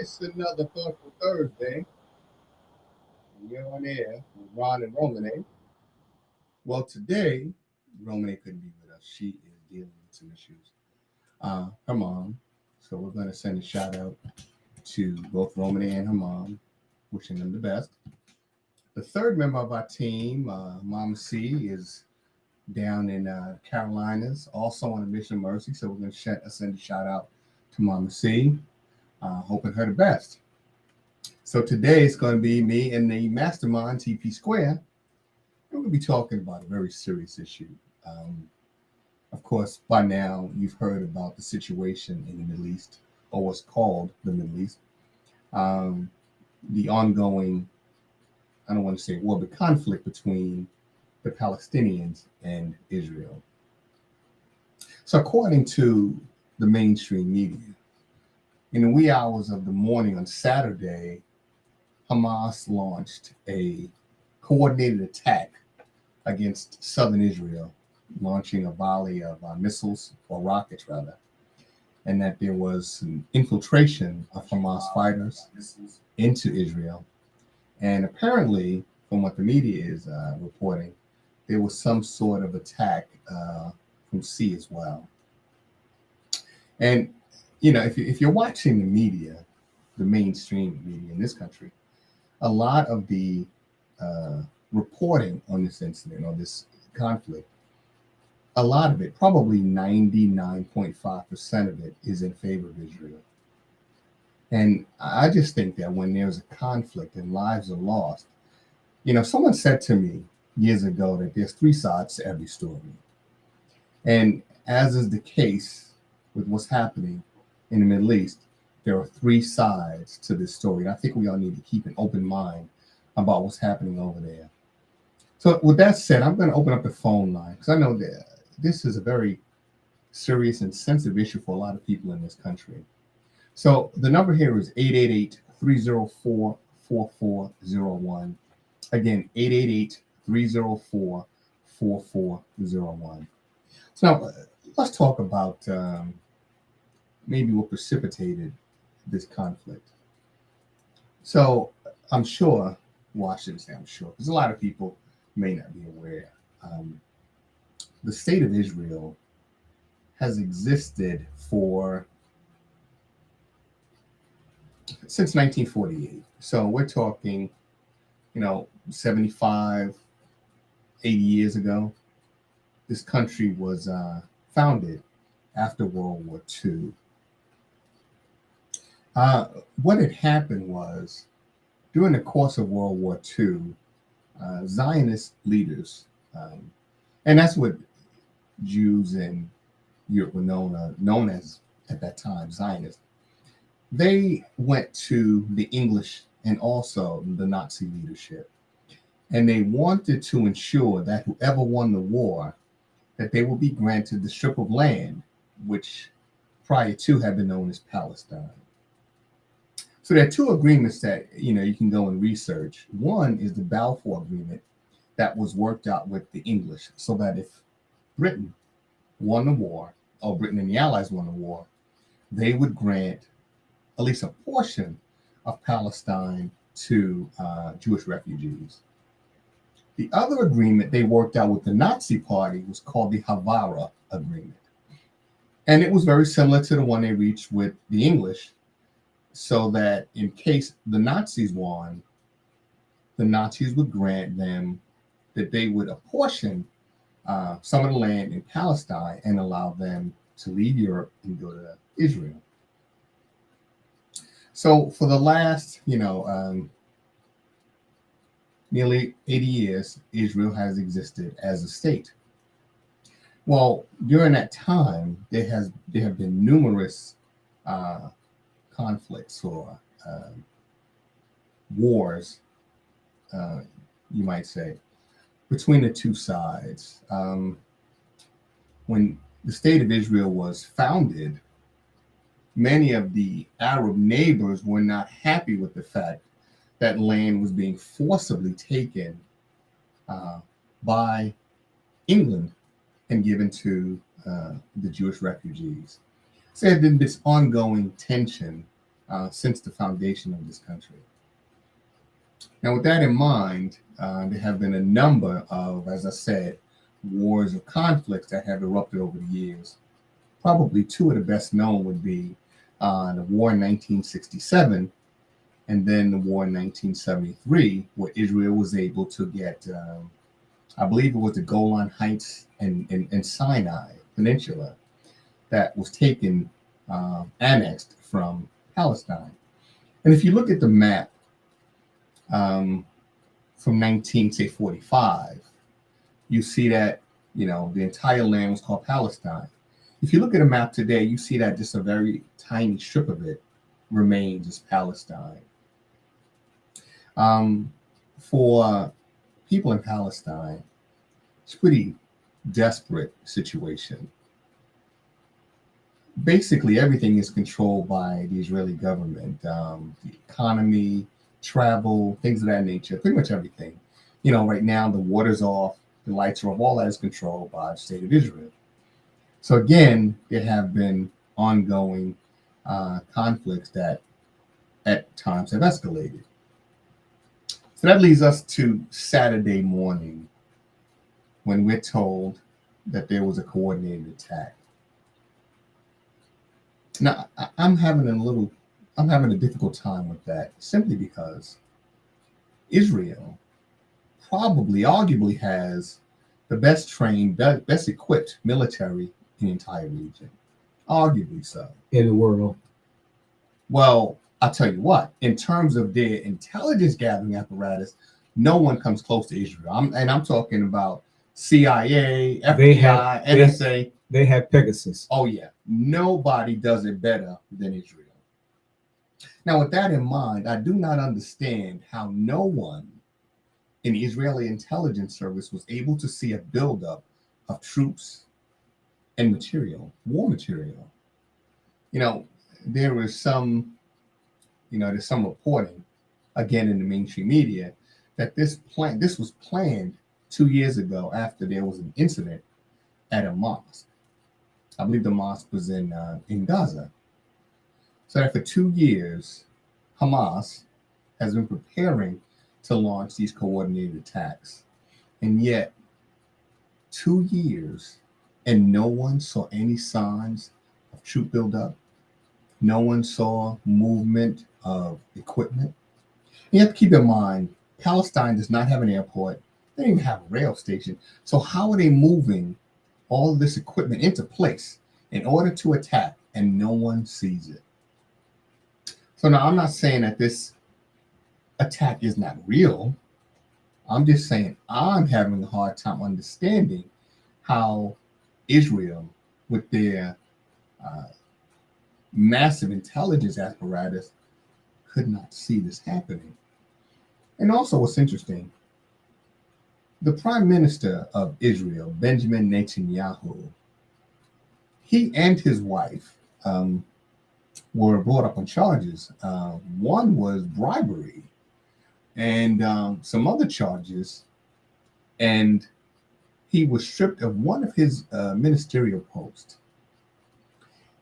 It's another Thoughtful Thursday. You're on air with Ron and Romane. Well, today, Romane couldn't be with us. She is dealing with some issues. Her mom. So we're going to send a shout out to both Romane and her mom, wishing them the best. The third member of our team, Mama C, is down in Carolinas, also on a mission of mercy. So we're going to send a shout out to Mama C, hoping her the best. So today it's going to be me and the mastermind, TP Square. We're going to be talking about a very serious issue. Of course, by now you've heard about the situation in the Middle East, or what's called the Middle East. The ongoing, I don't want to say war, but conflict between the Palestinians and Israel. So according to the mainstream media, in the wee hours of the morning on Saturday, Hamas launched a coordinated attack against southern Israel, launching a volley of missiles, or rockets rather, and that there was an infiltration of Hamas fighters into Israel. And apparently, from what the media is reporting, there was some sort of attack from sea as well. And, you know, if you're watching the media, the mainstream media in this country, a lot of the reporting on this incident or this conflict, a lot of it, probably 99.5% of it, is in favor of Israel. And I just think that when there's a conflict and lives are lost, you know, someone said to me years ago that there's three sides to every story. And as is the case with what's happening in the Middle East, there are three sides to this story. And I think we all need to keep an open mind about what's happening over there. So with that said, I'm going to open up the phone line because I know that this is a very serious and sensitive issue for a lot of people in this country. So the number here is 888-304-4401. Again, 888-304-4401. So now let's talk about maybe what precipitated this conflict. So I'm sure, well, I shouldn't say I'm sure, because a lot of people may not be aware. The state of Israel has existed since 1948. So we're talking, 75, 80 years ago. This country was founded after World War II. What had happened was, during the course of World War II, Zionist leaders, and that's what Jews in Europe were known as at that time, Zionists, they went to the English and also the Nazi leadership, and they wanted to ensure that whoever won the war, that they would be granted the strip of land, which prior to had been known as Palestine. So there are two agreements that you can go and research. One is the Balfour Agreement that was worked out with the English, so that if Britain won the war, or Britain and the Allies won the war, they would grant at least a portion of Palestine to Jewish refugees. The other agreement they worked out with the Nazi Party was called the Havara Agreement. And it was very similar to the one they reached with the English, so that in case the Nazis won, the Nazis would grant them that they would apportion some of the land in Palestine and allow them to leave Europe and go to Israel. So for the last, nearly 80 years, Israel has existed as a state. Well, during that time, there have been numerous conflicts or wars, you might say, between the two sides. When the state of Israel was founded, many of the Arab neighbors were not happy with the fact that land was being forcibly taken by England and given to the Jewish refugees. So there had been this ongoing tension since the foundation of this country. Now, with that in mind, there have been a number of, as I said, wars or conflicts that have erupted over the years. Probably two of the best known would be the war in 1967 and then the war in 1973, where Israel was able to get, I believe it was the Golan Heights and Sinai Peninsula that was taken, annexed from Palestine. And if you look at the map from 1945, you see that, the entire land was called Palestine. If you look at a map today, you see that just a very tiny strip of it remains as Palestine. For people in Palestine, it's a pretty desperate situation. Basically, everything is controlled by the Israeli government, the economy, travel, things of that nature, pretty much everything. Right now, the water's off, the lights are off, all that is controlled by the state of Israel. So again, there have been ongoing conflicts that at times have escalated. So that leads us to Saturday morning when we're told that there was a coordinated attack. Now, I'm having a difficult time with that simply because Israel arguably has the best trained, best equipped military in the entire region. Arguably so. In the world. Well, I'll tell you what, in terms of their intelligence gathering apparatus, no one comes close to Israel. I'm talking about CIA, FBI, NSA. They have Pegasus. Oh, yeah. Nobody does it better than Israel. Now, with that in mind, I do not understand how no one in the Israeli intelligence service was able to see a buildup of troops and material, war material. There was some, there's some reporting, again in the mainstream media, that this was planned 2 years ago after there was an incident at a mosque. I believe the mosque was in Gaza. So that for 2 years, Hamas has been preparing to launch these coordinated attacks. And yet, 2 years, and no one saw any signs of troop buildup. No one saw movement of equipment. You have to keep in mind, Palestine does not have an airport. They don't even have a rail station. So how are they moving all of this equipment into place in order to attack and no one sees it? So now I'm not saying that this attack is not real. I'm just saying I'm having a hard time understanding how Israel, with their massive intelligence apparatus, could not see this happening. And also what's interesting, the Prime Minister of Israel, Benjamin Netanyahu, he and his wife were brought up on charges. One was bribery and some other charges. And he was stripped of one of his ministerial posts.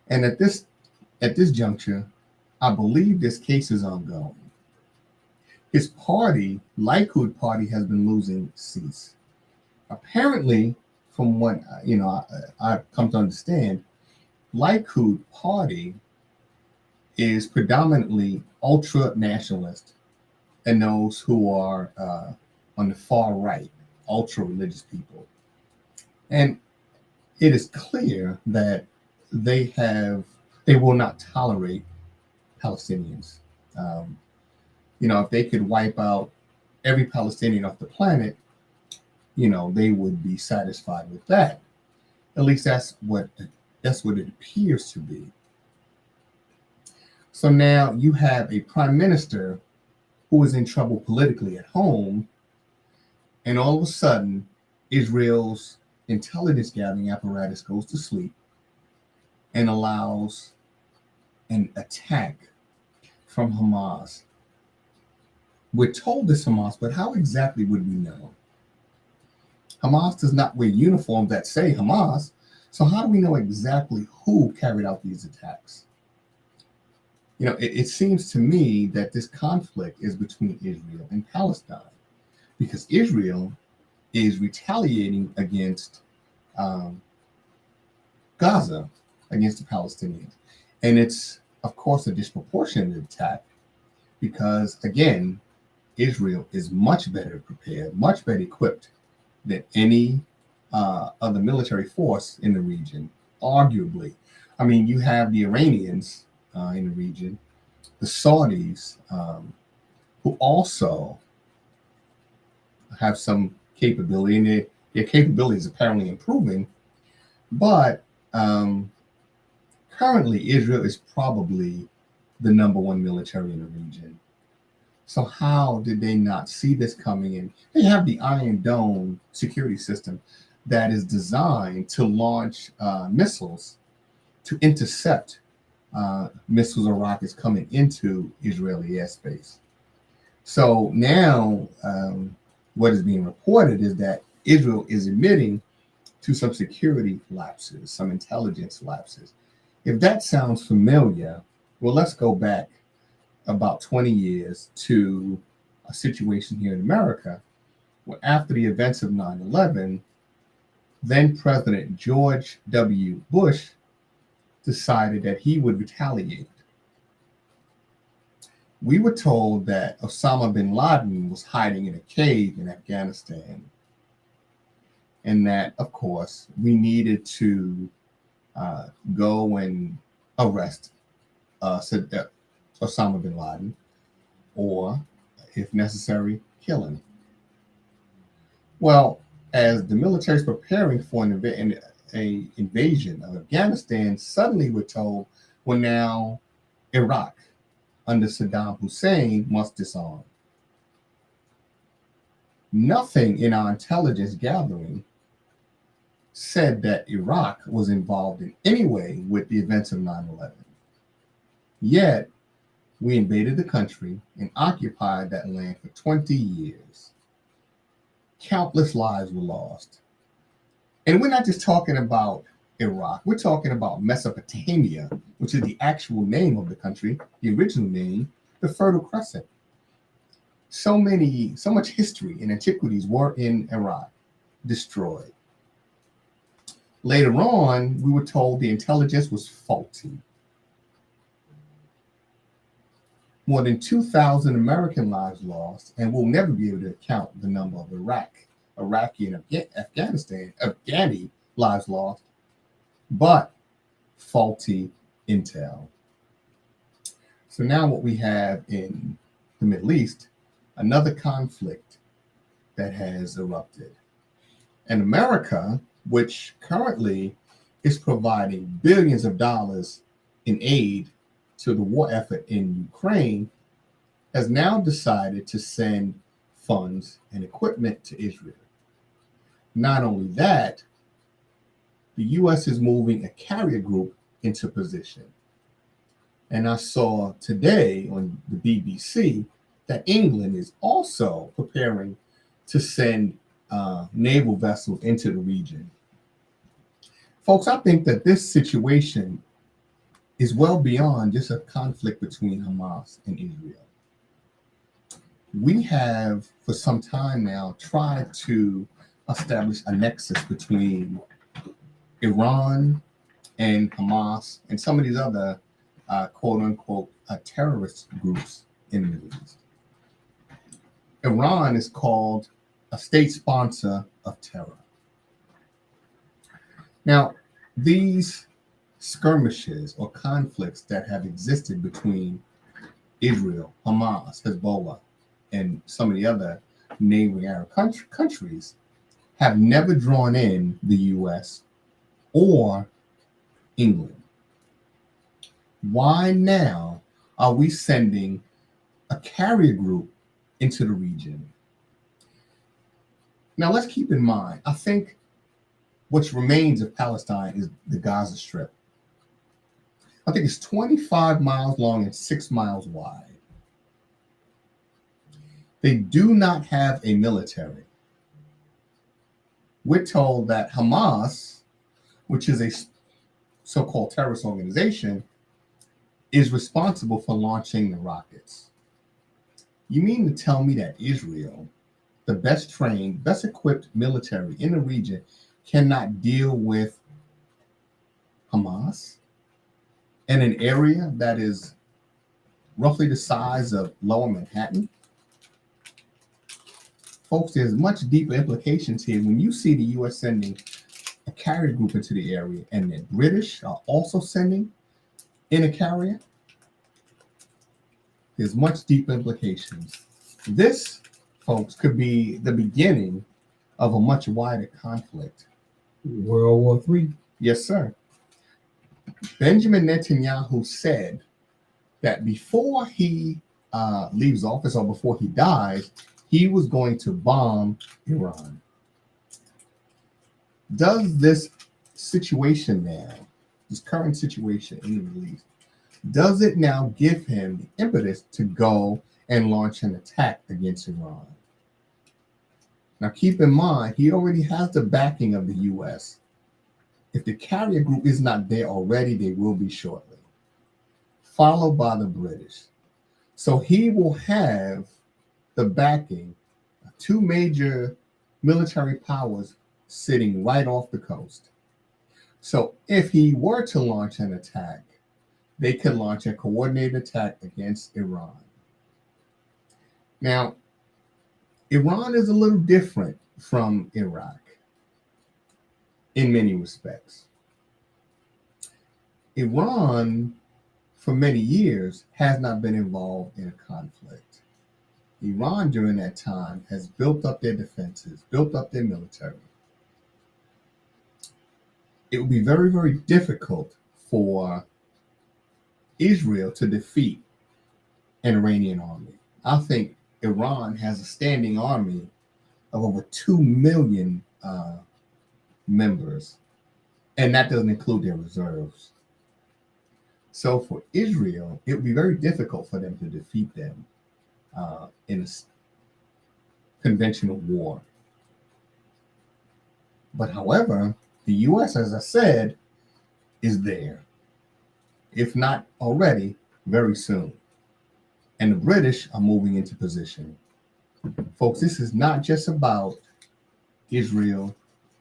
And at this juncture, I believe this case is ongoing. His party, Likud party, has been losing seats. Apparently, from what I've come to understand, Likud party is predominantly ultra nationalist and those who are on the far right, ultra religious people. And it is clear that they will not tolerate Palestinians. If they could wipe out every Palestinian off the planet, they would be satisfied with that. At least that's what it appears to be. So now you have a prime minister who is in trouble politically at home, and all of a sudden, Israel's intelligence gathering apparatus goes to sleep and allows an attack from Hamas. We're told it's Hamas, but how exactly would we know? Hamas does not wear uniforms that say Hamas, so how do we know exactly who carried out these attacks? it seems to me that this conflict is between Israel and Palestine because Israel is retaliating against um, Gaza, against the Palestinians. And it's, of course, a disproportionate attack because, again, Israel is much better prepared, much better equipped than any other military force in the region, arguably. I mean, you have the Iranians in the region, the Saudis, who also have some capability, and their capability is apparently improving. But currently, Israel is probably the number one military in the region. So how did they not see this coming in? They have the Iron Dome security system that is designed to launch missiles to intercept missiles or rockets coming into Israeli airspace. So now what is being reported is that Israel is admitting to some security lapses, some intelligence lapses. If that sounds familiar, well, let's go back about 20 years to a situation here in America where after the events of 9/11, then President George W. Bush decided that he would retaliate. We were told that Osama bin Laden was hiding in a cave in Afghanistan, and that, of course, we needed to go and arrest Osama bin Laden, or, if necessary, kill him. Well, as the military is preparing for an invasion of Afghanistan, suddenly we're told, well, now Iraq under Saddam Hussein must disarm. Nothing in our intelligence gathering said that Iraq was involved in any way with the events of 9/11. Yet, we invaded the country and occupied that land for 20 years. Countless lives were lost. And we're not just talking about Iraq, we're talking about Mesopotamia, which is the actual name of the country, the original name, the Fertile Crescent. So much history and antiquities were in Iraq, destroyed. Later on, we were told the intelligence was faulty. More than 2,000 American lives lost, and we'll never be able to count the number of Iraqi and Afghani lives lost, but faulty intel. So now what we have in the Middle East, another conflict that has erupted. And America, which currently is providing billions of dollars in aid to the war effort in Ukraine, has now decided to send funds and equipment to Israel. Not only that, the U.S. is moving a carrier group into position. And I saw today on the BBC that England is also preparing to send naval vessels into the region. Folks, I think that this situation is well beyond just a conflict between Hamas and Israel. We have, for some time now, tried to establish a nexus between Iran and Hamas and some of these other quote unquote terrorist groups in the Middle East. Iran is called a state sponsor of terror. Now, these skirmishes or conflicts that have existed between Israel, Hamas, Hezbollah, and some of the other neighboring Arab countries have never drawn in the US or England. Why now are we sending a carrier group into the region? Now, let's keep in mind, I think what remains of Palestine is the Gaza Strip. I think it's 25 miles long and 6 miles wide. They do not have a military. We're told that Hamas, which is a so-called terrorist organization, is responsible for launching the rockets. You mean to tell me that Israel, the best trained, best equipped military in the region, cannot deal with Hamas in an area that is roughly the size of Lower Manhattan? Folks, there's much deeper implications here when you see the U.S. sending a carrier group into the area and the British are also sending in a carrier. There's much deeper implications. This, folks, could be the beginning of a much wider conflict. World War III. Yes, sir. Benjamin Netanyahu said that before he leaves office or before he dies, he was going to bomb Iran. Does this situation now, this current situation in the Middle East, does it now give him the impetus to go and launch an attack against Iran? Now, keep in mind, he already has the backing of the U.S. If the carrier group is not there already, they will be shortly, followed by the British. So he will have the backing of two major military powers sitting right off the coast. So if he were to launch an attack, they could launch a coordinated attack against Iran. Now, Iran is a little different from Iraq in many respects. Iran, for many years, has not been involved in a conflict. Iran, during that time, has built up their defenses, built up their military. It would be very, very difficult for Israel to defeat an Iranian army. I think Iran has a standing army of over 2 million members, and that doesn't include their reserves. So for Israel, it would be very difficult for them to defeat them in a conventional war. But however, the U.S., as I said, is there, if not already, very soon. And the British are moving into position. Folks, this is not just about Israel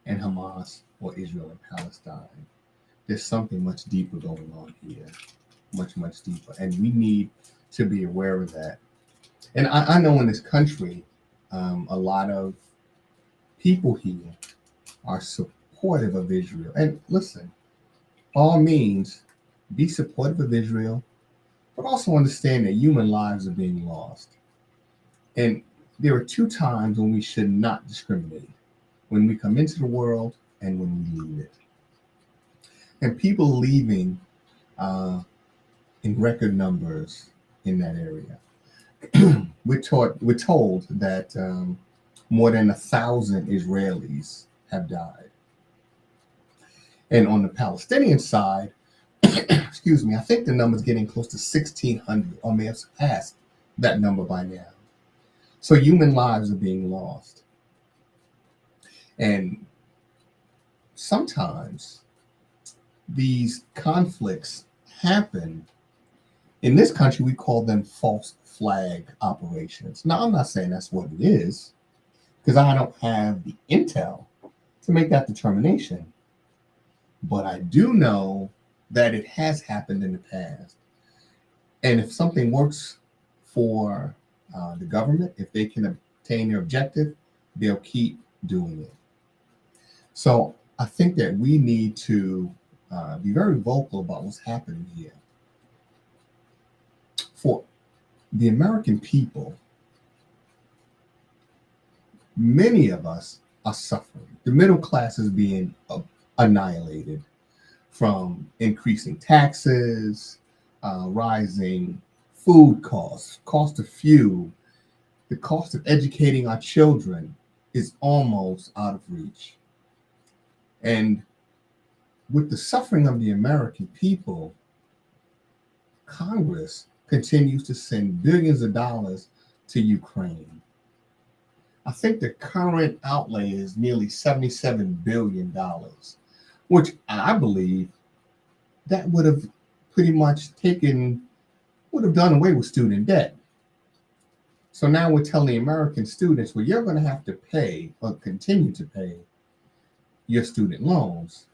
and Hamas or Israel and Palestine. There's something much deeper going on here, much, much deeper. And we need to be aware of that. And I know in this country, a lot of people here are supportive of Israel. And listen, all means, be supportive of Israel, but also understand that human lives are being lost. And there are two times when we should not discriminate: when we come into the world and when we leave it. And people leaving in record numbers in that area. We're told that more than 1,000 Israelis have died. And on the Palestinian side, excuse me, I think the number is getting close to 1,600, or may have surpassed that number by now. So human lives are being lost. And sometimes these conflicts happen. In this country, we call them false flag operations. Now, I'm not saying that's what it is, because I don't have the intel to make that determination. But I do know that it has happened in the past. And if something works for the government, if they can obtain their objective, they'll keep doing it. So I think that we need to be very vocal about what's happening here. For the American people, many of us are suffering. The middle class is being annihilated from increasing taxes, rising food costs, cost of fuel. The cost of educating our children is almost out of reach. And with the suffering of the American people, Congress continues to send billions of dollars to Ukraine. I think the current outlay is nearly $77 billion, which I believe that would have pretty much taken would have done away with student debt. So now we're telling American students, well, you're going to have to pay or continue to pay your student loans.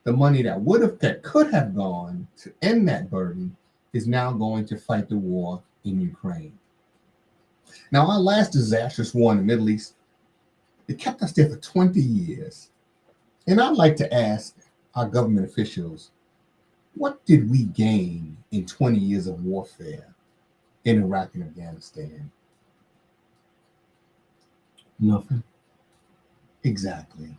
The money that could have gone to end that burden is now going to fight the war in Ukraine. Now, our last disastrous war in the Middle East, it kept us there for 20 years. And I'd like to ask our government officials, what did we gain in 20 years of warfare in Iraq and Afghanistan? Nothing. Exactly.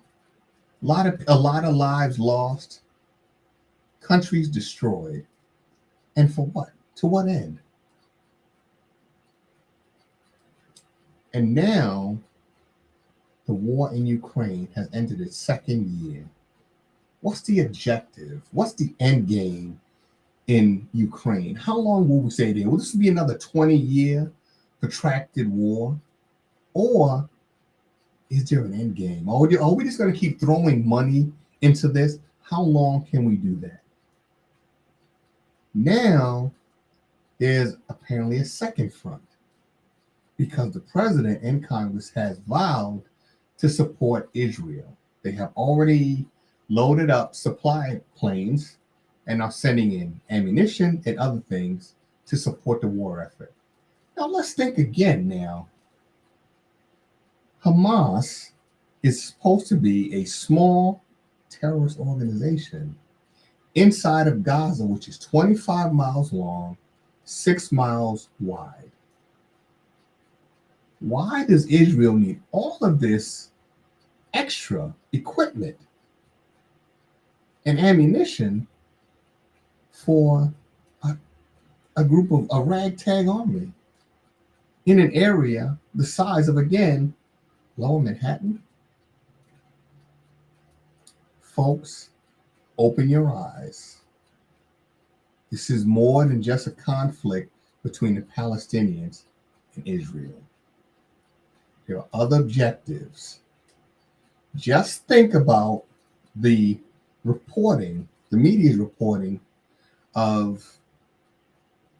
A lot of lives lost, countries destroyed. And for what? To what end? And now the war in Ukraine has entered its second year. What's the objective? What's the end game in Ukraine? How long will we stay there? Will this be another 20-year protracted war? Or is there an end game? Are we just going to keep throwing money into this? How long can we do that? Now, there's apparently a second front because the president and Congress has vowed to support Israel. They have already loaded up supply planes and are sending in ammunition and other things to support the war effort. Now, let's think again now. Hamas is supposed to be a small terrorist organization inside of Gaza, which is 25 miles long, 6 miles wide. Why does Israel need all of this extra equipment and ammunition for a group of a ragtag army in an area the size of, again, Lower Manhattan? Folks, open your eyes. This is more than just a conflict between the Palestinians and Israel. There are other objectives. Just think about the reporting, the media's reporting of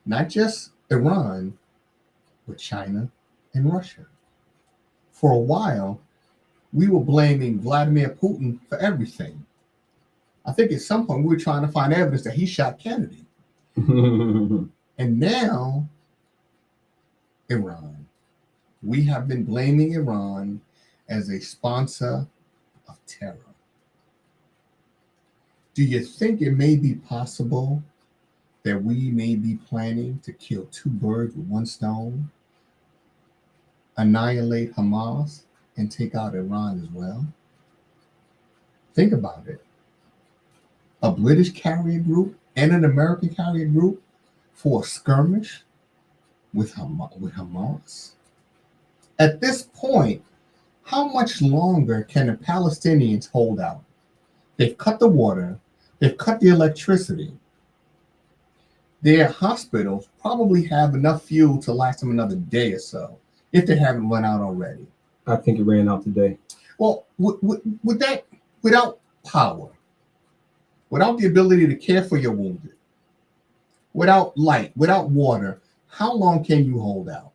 not just Iran, but China and Russia. For a while, we were blaming Vladimir Putin for everything. I think at some point we were trying to find evidence that he shot Kennedy. And now, Iran. We have been blaming Iran as a sponsor of terror. Do you think it may be possible that we may be planning to kill two birds with one stone, annihilate Hamas, and take out Iran as well? Think about it. A British carrier group and an American carrier group for a skirmish with Hamas? At this point, how much longer can the Palestinians hold out? They've cut the water, they've cut the electricity. Their hospitals probably have enough fuel to last them another day or so, if they haven't run out already. I think it ran out today. Well, with that, without power, without the ability to care for your wounded, without light, without water, how long can you hold out?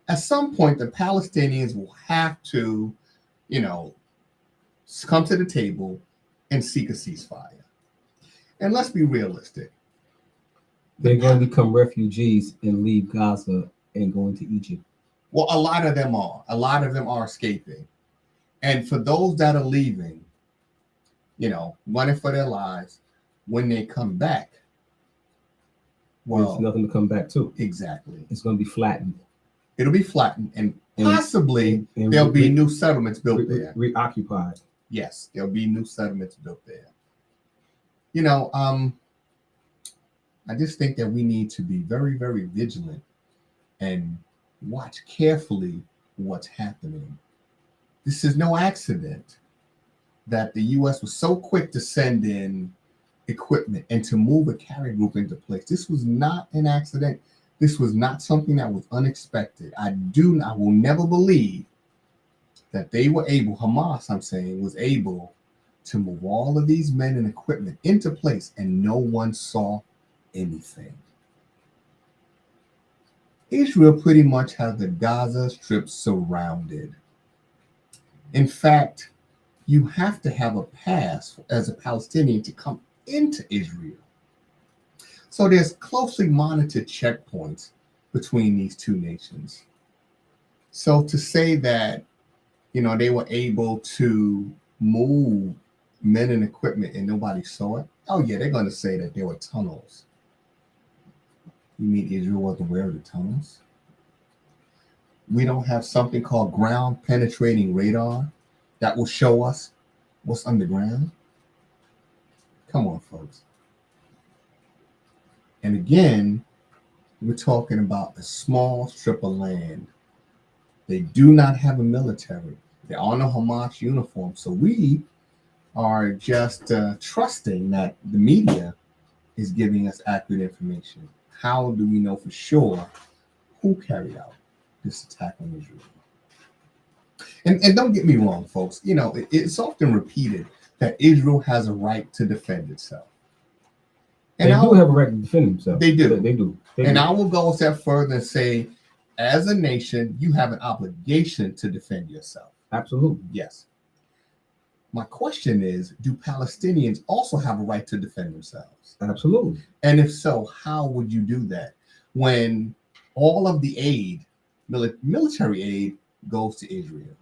At some point, the Palestinians will have to, come to the table and seek a ceasefire. And let's be realistic. They're going to become refugees and leave Gaza and go into Egypt. Well, a lot of them are. A lot of them are escaping. And for those that are leaving, running for their lives, when they come back, well, there's nothing to come back to. Exactly. It's going to be flattened. It'll be flattened, and possibly there'll be new settlements built there. Reoccupied. Yes, there'll be new settlements built there. I just think that we need to be very, very vigilant and watch carefully what's happening. This is no accident that the U.S. was so quick to send in equipment and to move a carrier group into place. This was not an accident. This was not something that was unexpected. I will never believe that they were able, Hamas, I'm saying, was able to move all of these men and equipment into place and no one saw anything. Israel pretty much has the Gaza Strip surrounded. In fact, you have to have a pass as a Palestinian to come into Israel. So there's closely monitored checkpoints between these two nations. So to say that, they were able to move men and equipment and nobody saw it, oh yeah, they're going to say that there were tunnels. You mean Israel wasn't aware of the tunnels? We don't have something called ground penetrating radar that will show us what's underground? Come on, folks. And again, we're talking about a small strip of land. They do not have a military. There are no Hamas uniforms. So we are just trusting that the media is giving us accurate information. How do we know for sure who carried out this attack on Israel? And don't get me wrong, folks. It's often repeated that Israel has a right to defend itself. And they do have a right to defend themselves. They do. They do. I will go a step further and say, as a nation, you have an obligation to defend yourself. Absolutely. Yes. My question is, do Palestinians also have a right to defend themselves? Absolutely. And if so, how would you do that when all of the aid, military aid, goes to Israel?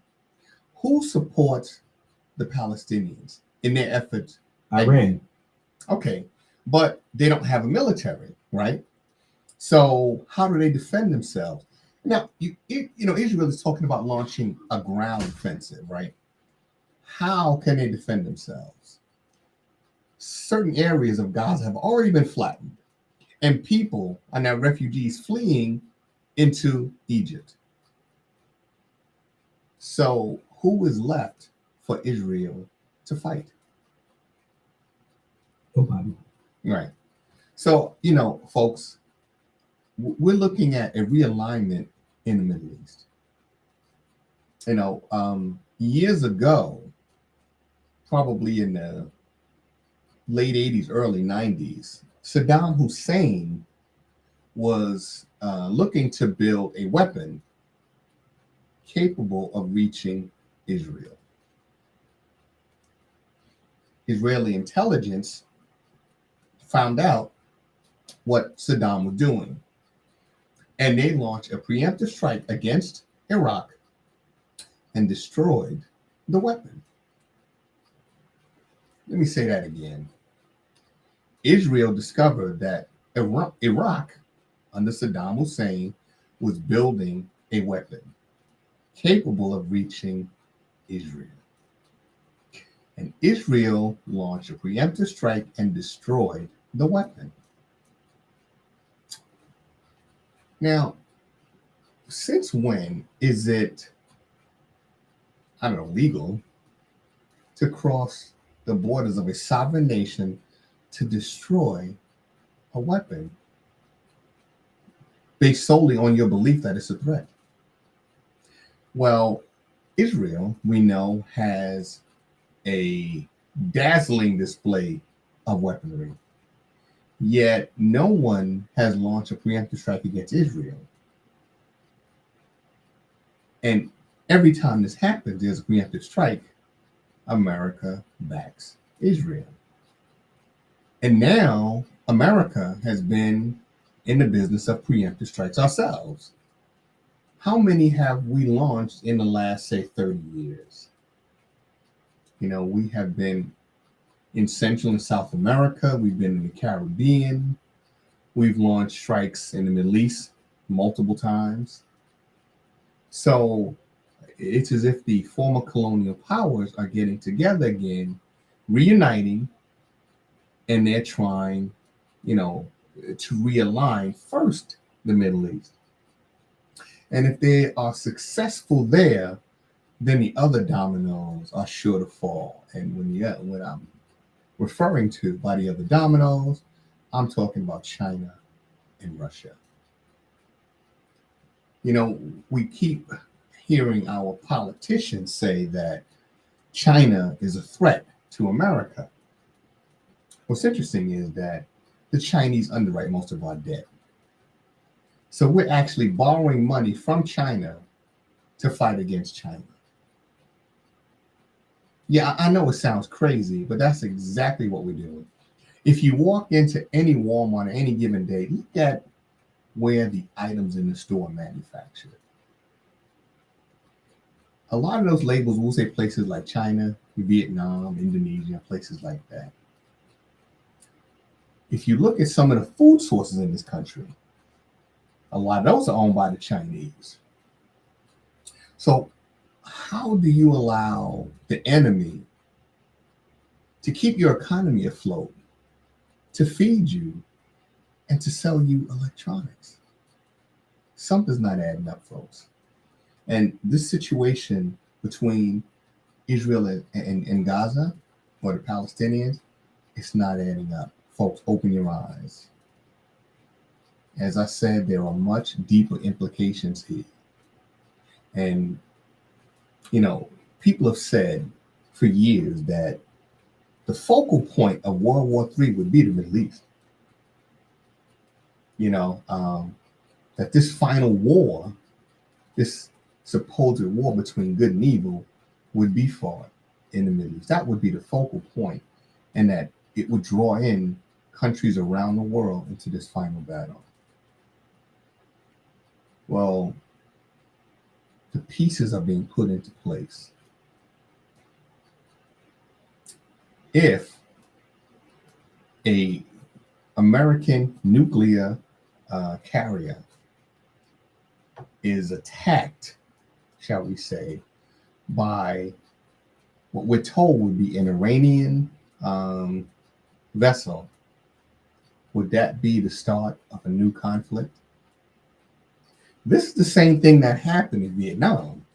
Who supports the Palestinians in their efforts? Iran. Okay, but they don't have a military, right? So how do they defend themselves? Now, Israel is talking about launching a ground offensive, right? How can they defend themselves? Certain areas of Gaza have already been flattened, and people are now refugees fleeing into Egypt. So who is left for Israel to fight? Nobody. Right. So, folks, we're looking at a realignment in the Middle East. Years ago, probably in the late 80s, early 90s, Saddam Hussein was looking to build a weapon capable of reaching Israel. Israeli intelligence found out what Saddam was doing, and they launched a preemptive strike against Iraq and destroyed the weapon. Let me say that again. Israel discovered that Iraq, under Saddam Hussein, was building a weapon capable of reaching Israel. And Israel launched a preemptive strike and destroyed the weapon. Now, since when is it, legal to cross the borders of a sovereign nation to destroy a weapon based solely on your belief that it's a threat? Well, Israel, we know, has a dazzling display of weaponry. Yet no one has launched a preemptive strike against Israel. And every time this happens, there's a preemptive strike, America backs Israel. And now America has been in the business of preemptive strikes ourselves. How many have we launched in the last, say, 30 years? We have been in Central and South America. We've been in the Caribbean. We've launched strikes in the Middle East multiple times. So it's as if the former colonial powers are getting together again, reuniting, and they're trying, to realign first the Middle East. And if they are successful there, then the other dominoes are sure to fall. And when I'm referring to by the other dominoes, I'm talking about China and Russia. We keep hearing our politicians say that China is a threat to America. What's interesting is that the Chinese underwrite most of our debt. So we're actually borrowing money from China to fight against China. Yeah, I know it sounds crazy, but that's exactly what we're doing. If you walk into any Walmart on any given day, look at where the items in the store are manufactured. A lot of those labels will say places like China, Vietnam, Indonesia, places like that. If you look at some of the food sources in this country, a lot of those are owned by the Chinese. So how do you allow the enemy to keep your economy afloat, to feed you, and to sell you electronics? Something's not adding up, folks. And this situation between Israel and Gaza, or the Palestinians, it's not adding up. Folks, open your eyes. As I said, there are much deeper implications here. And, people have said for years that the focal point of World War III would be the Middle East. That this final war, this supposed war between good and evil, would be fought in the Middle East. That would be the focal point, and that it would draw in countries around the world into this final battle. Well, the pieces are being put into place. If a American nuclear carrier is attacked, shall we say, by what we're told would be an Iranian vessel, would that be the start of a new conflict? This is the same thing that happened in Vietnam.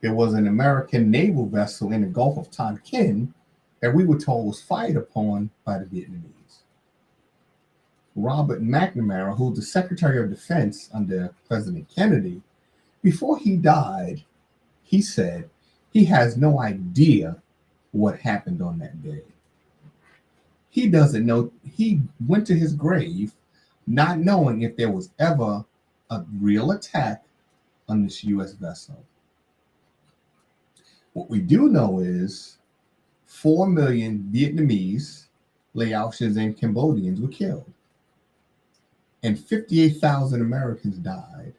There was an American naval vessel in the Gulf of Tonkin that we were told was fired upon by the Vietnamese. Robert McNamara, who's the Secretary of Defense under President Kennedy, before he died, he said he has no idea what happened on that day. He doesn't know. He went to his grave not knowing if there was ever a real attack on this U.S. vessel. What we do know is 4 million Vietnamese, Laotians, and Cambodians were killed, and 58,000 Americans died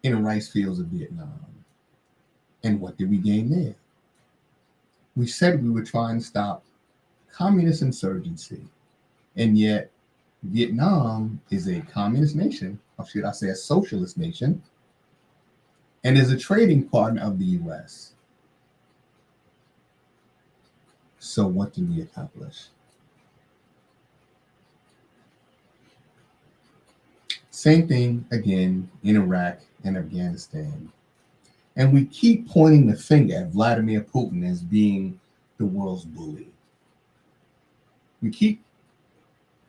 in the rice fields of Vietnam. And what did we gain there? We said we were trying to stop communist insurgency, and yet Vietnam is a communist nation, or should I say a socialist nation, and is a trading partner of the U.S. So what did we accomplish? Same thing again in Iraq and Afghanistan. And we keep pointing the finger at Vladimir Putin as being the world's bully. We keep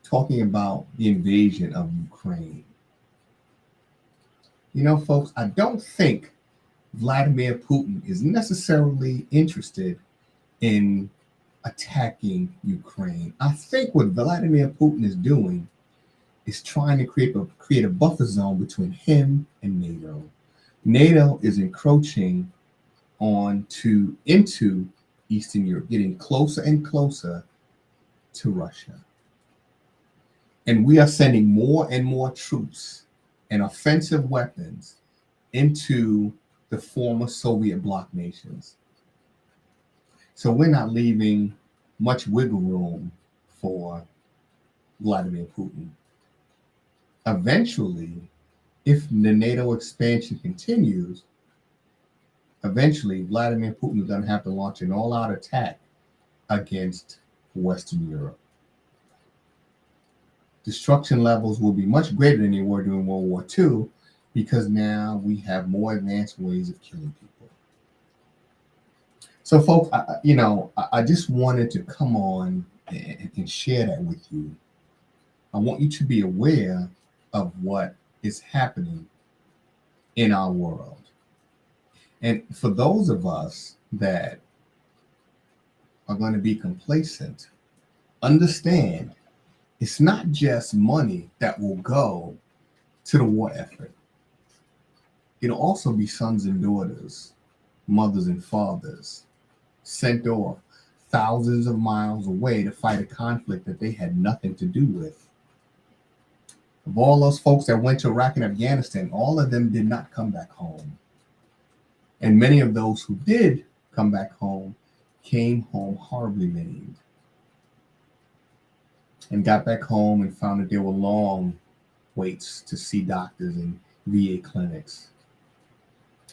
talking about the invasion of Ukraine. Folks, I don't think Vladimir Putin is necessarily interested in attacking Ukraine. I think what Vladimir Putin is doing is trying to create a buffer zone between him and NATO. NATO is encroaching into Eastern Europe, getting closer and closer to Russia. And we are sending more and more troops and offensive weapons into the former Soviet bloc nations. So we're not leaving much wiggle room for Vladimir Putin. Eventually, if the NATO expansion continues, eventually Vladimir Putin is going to have to launch an all-out attack against Western Europe. Destruction levels will be much greater than they were during World War II, because now we have more advanced ways of killing people. So, folks, I just wanted to come on and share that with you. I want you to be aware of what is happening in our world. And for those of us that are going to be complacent, understand it's not just money that will go to the war effort. It'll also be sons and daughters, mothers and fathers sent off thousands of miles away to fight a conflict that they had nothing to do with. Of all those folks that went to Iraq and Afghanistan, all of them did not come back home. And many of those who did come back home came home horribly maimed and got back home and found that there were long waits to see doctors in VA clinics.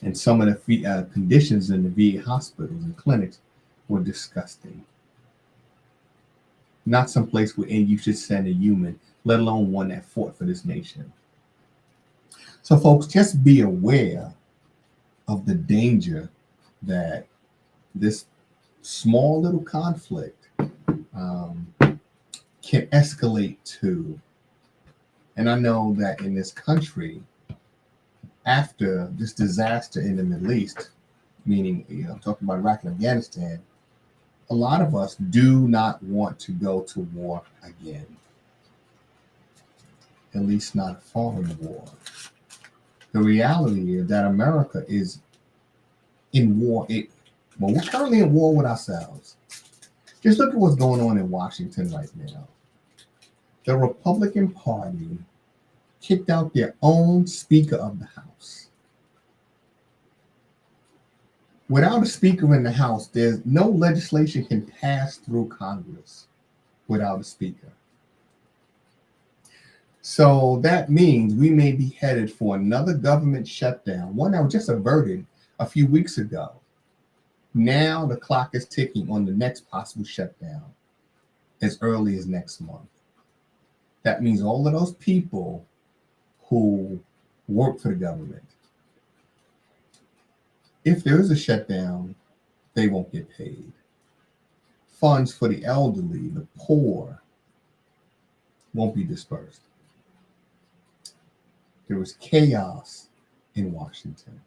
And some of the conditions in the VA hospitals and clinics were disgusting. Not some place where you should send a human, let alone one that fought for this nation. So folks, just be aware of the danger that this small little conflict can escalate to. And I know that in this country, after this disaster in the Middle East, meaning, I'm talking about Iraq and Afghanistan, a lot of us do not want to go to war again. At least not a foreign war. The reality is that America is in war. Well, we're currently in war with ourselves. Just look at what's going on in Washington right now. The Republican Party kicked out their own Speaker of the House. Without a Speaker in the House, there's no legislation can pass through Congress without a Speaker. So that means we may be headed for another government shutdown, one that was just averted a few weeks ago. Now the clock is ticking on the next possible shutdown as early as next month. That means all of those people who work for the government, if there is a shutdown, they won't get paid. Funds for the elderly, the poor, won't be dispersed. There was chaos in Washington.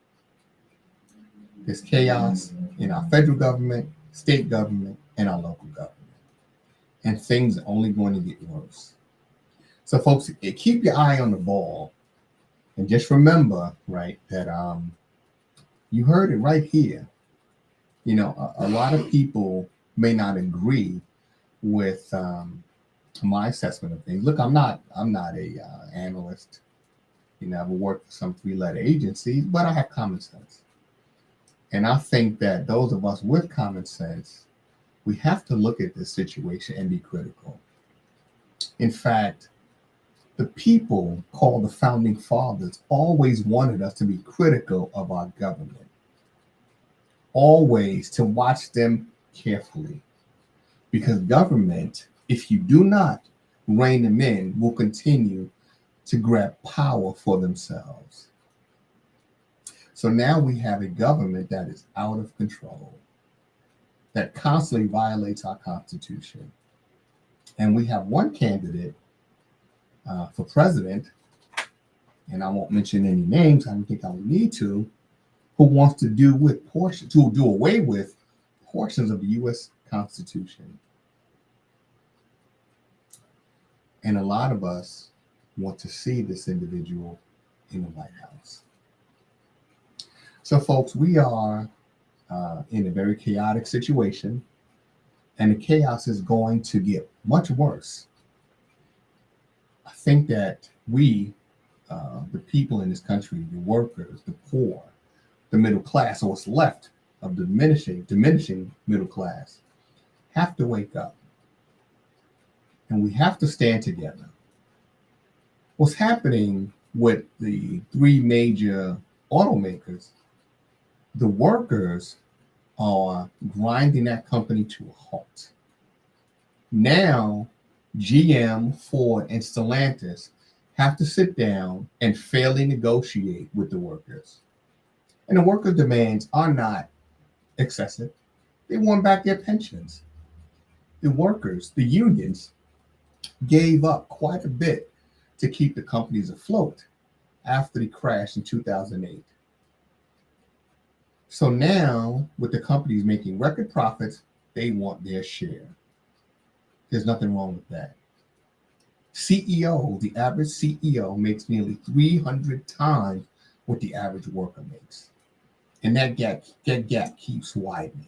There's chaos in our federal government, state government, and our local government. And things are only going to get worse. So folks, keep your eye on the ball. And just remember, right, that you heard it right here. You know, a lot of people may not agree with my assessment of things. Look, I'm not a analyst. You know, I've worked for some 3-letter agencies, but I have common sense. And I think that those of us with common sense, we have to look at this situation and be critical. In fact, the people called the Founding Fathers always wanted us to be critical of our government. Always to watch them carefully. Because government, if you do not rein them in, will continue to grab power for themselves. So now we have a government that is out of control, that constantly violates our Constitution. And we have one candidate for president, and I won't mention any names, I don't think I would need to, who wants to do away with portions of the U.S. Constitution. And a lot of us want to see this individual in the White House. So folks, we are in a very chaotic situation, and the chaos is going to get much worse. I think that we, the people in this country, the workers, the poor, the middle class, or what's left of the diminishing middle class, have to wake up. And we have to stand together. What's happening with the 3 major automakers, the workers are grinding that company to a halt. Now, GM, Ford, and Stellantis have to sit down and fairly negotiate with the workers. And the worker demands are not excessive. They want back their pensions. The workers, the unions, gave up quite a bit to keep the companies afloat after the crash in 2008. So now, with the companies making record profits, they want their share. There's nothing wrong with that. CEO, the average CEO makes nearly 300 times what the average worker makes. And that gap keeps widening.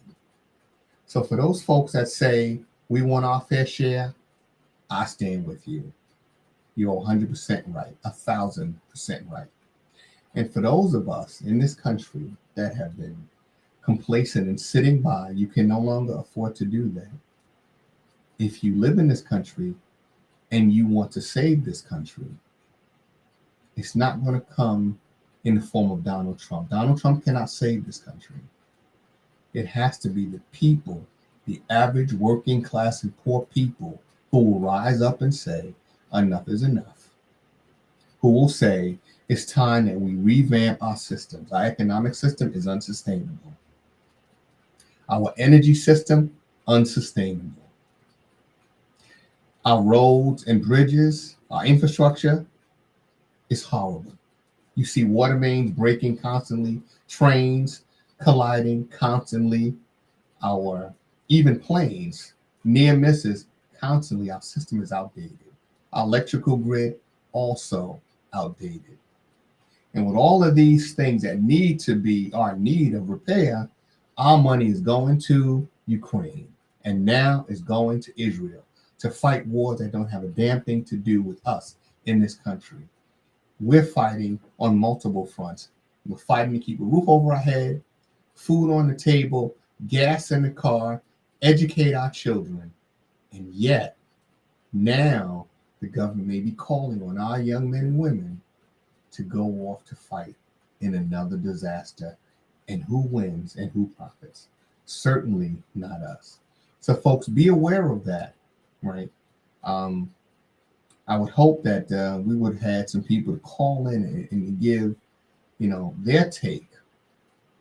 So for those folks that say we want our fair share, I stand with you. You're 100% right, 1,000% right. And for those of us in this country that have been complacent and sitting by, you can no longer afford to do that. If you live in this country and you want to save this country, it's not going to come in the form of Donald Trump. Donald Trump cannot save this country. It has to be the people, the average working class and poor people, who will rise up and say, enough is enough. Who will say, it's time that we revamp our systems. Our economic system is unsustainable. Our energy system, unsustainable. Our roads and bridges, our infrastructure is horrible. You see water mains breaking constantly, trains colliding constantly, our even planes, near misses constantly. Our system is outdated. Our electrical grid also outdated. And with all of these things that need to be our need of repair, our money is going to Ukraine, and now is going to Israel to fight wars that don't have a damn thing to do with us in this country. We're fighting on multiple fronts. We're fighting to keep a roof over our head, food on the table, gas in the car, educate our children. And yet, now the government may be calling on our young men and women to go off to fight in another disaster. And who wins and who profits? Certainly not us. So folks, be aware of that, right? I would hope that we would have had some people to call in and give, their take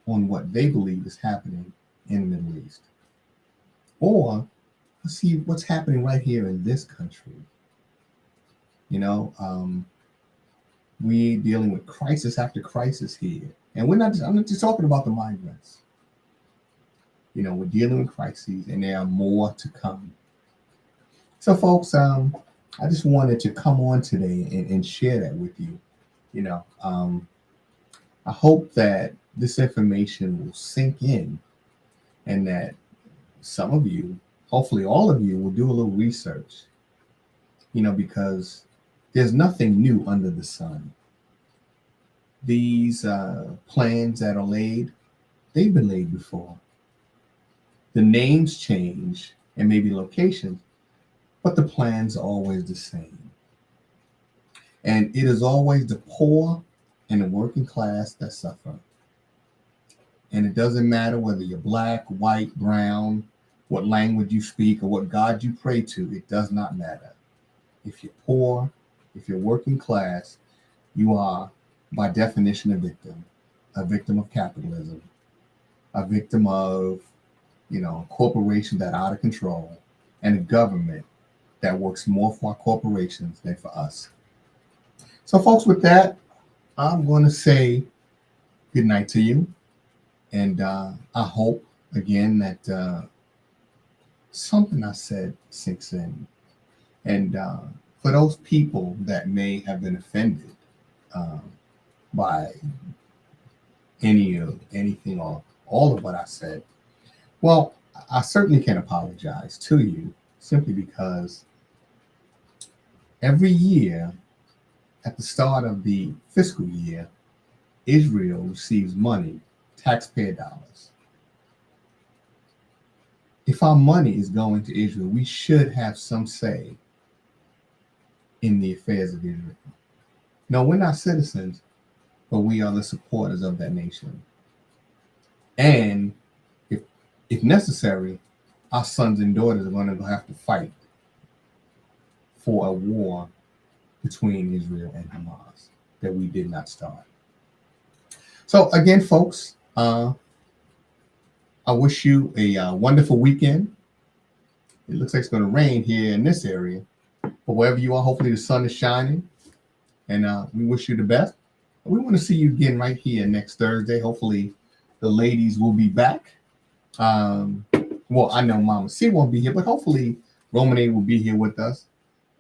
on what they believe is happening in the Middle East. Or let's see what's happening right here in this country. We're dealing with crisis after crisis here. And I'm not just talking about the migrants. We're dealing with crises, and there are more to come. So folks, I just wanted to come on today and share that with you. I hope that this information will sink in, and that some of you, hopefully all of you, will do a little research, because there's nothing new under the sun. These plans that are laid, they've been laid before. The names change and maybe locations, but the plan's are always the same. And it is always the poor and the working class that suffer. And it doesn't matter whether you're black, white, brown, what language you speak, or what God you pray to. It does not matter. If you're poor, if you're working class, you are by definition a victim of capitalism, a victim of, corporations that are out of control, and a government that works more for our corporations than for us. So folks, with that, I'm going to say good night to you. And I hope, again, that something I said sinks in. And for those people that may have been offended by anything or all of what I said, well, I certainly can apologize to you, simply because every year at the start of the fiscal year, Israel receives money, taxpayer dollars. If our money is going to Israel, we should have some say in the affairs of Israel. No, we're not citizens, but we are the supporters of that nation. And if necessary, our sons and daughters are going to have to fight for a war between Israel and Hamas that we did not start. So again, folks, I wish you a wonderful weekend. It looks like it's going to rain here in this area, but wherever you are, hopefully the sun is shining, and we wish you the best. We want to see you again right here next Thursday. Hopefully the ladies will be back. Well, I know Mama C won't be here, but hopefully Romane will be here with us,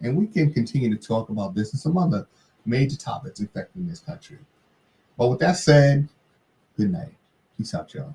and we can continue to talk about this and some other major topics affecting this country. But with that said, good night. Peace out, y'all.